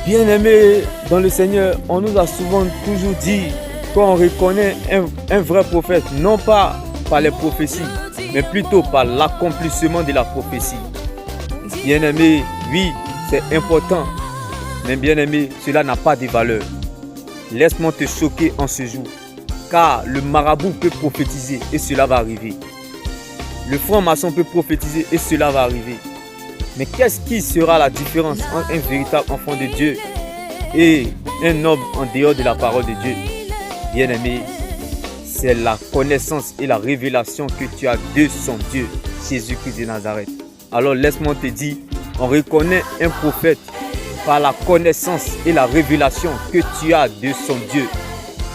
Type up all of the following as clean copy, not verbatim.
Bien-aimés dans le Seigneur, on nous a souvent toujours dit qu'on reconnaît un vrai prophète, non pas par les prophéties, mais plutôt par l'accomplissement de la prophétie. Bien-aimés, oui, c'est important, mais bien-aimé, cela n'a pas de valeur. Laisse-moi te choquer en ce jour, car le marabout peut prophétiser et cela va arriver. Le franc-maçon peut prophétiser et cela va arriver. Mais qu'est-ce qui sera la différence entre un véritable enfant de Dieu et un homme en dehors de la parole de Dieu? Bien-aimé, c'est la connaissance et la révélation que tu as de son Dieu, Jésus-Christ de Nazareth. Alors laisse-moi te dire, on reconnaît un prophète par la connaissance et la révélation que tu as de son Dieu,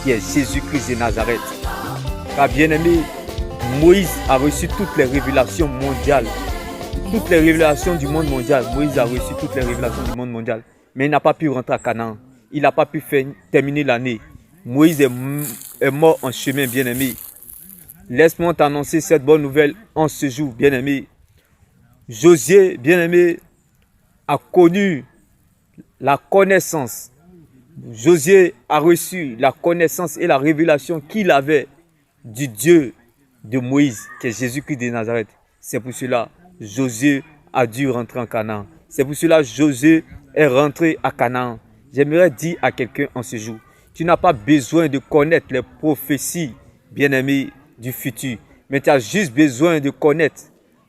qui est Jésus-Christ de Nazareth. Car bien-aimé, Moïse a reçu toutes les révélations mondiales. Toutes les révélations du monde mondial. Moïse a reçu toutes les révélations du monde mondial. Mais il n'a pas pu rentrer à Canaan. Il n'a pas pu terminer l'année. Moïse est mort en chemin, bien-aimé. Laisse-moi t'annoncer cette bonne nouvelle en ce jour, bien-aimé. Josué, bien-aimé, a connu la connaissance. Josué a reçu la connaissance et la révélation qu'il avait du Dieu de Moïse, qui est Jésus-Christ de Nazareth. C'est pour cela que Josué a dû rentrer en Canaan. C'est pour cela que Josué est rentré à Canaan. J'aimerais dire à quelqu'un en ce jour, tu n'as pas besoin de connaître les prophéties, bien-aimés, du futur. Mais tu as juste besoin de connaître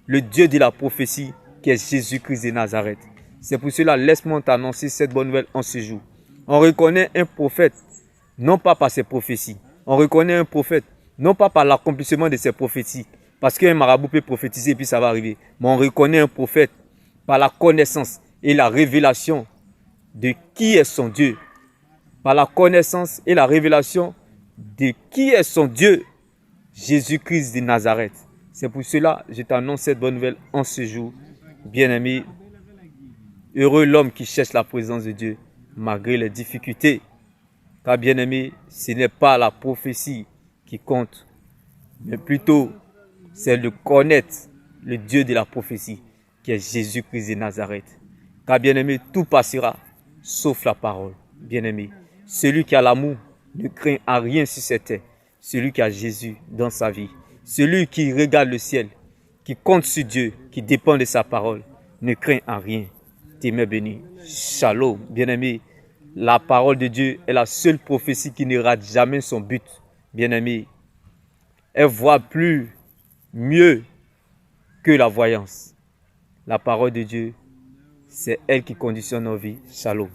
le Dieu de la prophétie, qui est Jésus-Christ de Nazareth. C'est pour cela, laisse-moi t'annoncer cette bonne nouvelle en ce jour. On reconnaît un prophète, non pas par ses prophéties. On reconnaît un prophète, non pas par l'accomplissement de ses prophéties. Parce qu'un marabout peut prophétiser et puis ça va arriver. Mais on reconnaît un prophète par la connaissance et la révélation de qui est son Dieu. Par la connaissance et la révélation de qui est son Dieu, Jésus-Christ de Nazareth. C'est pour cela que je t'annonce cette bonne nouvelle en ce jour. Bien-aimé, heureux l'homme qui cherche la présence de Dieu malgré les difficultés. Car bien-aimé, ce n'est pas la prophétie qui compte, mais plutôt c'est de connaître le Dieu de la prophétie, qui est Jésus-Christ de Nazareth. Car bien-aimé, tout passera, sauf la parole. Bien-aimé, celui qui a l'amour ne craint à rien sur cette terre. Celui qui a Jésus dans sa vie, celui qui regarde le ciel, qui compte sur Dieu, qui dépend de sa parole, ne craint à rien. T'es béni. Shalom, bien-aimé. La parole de Dieu est la seule prophétie qui ne rate jamais son but. Bien-aimé, elle voit plus mieux que la voyance. La parole de Dieu, c'est elle qui conditionne nos vies. Shalom.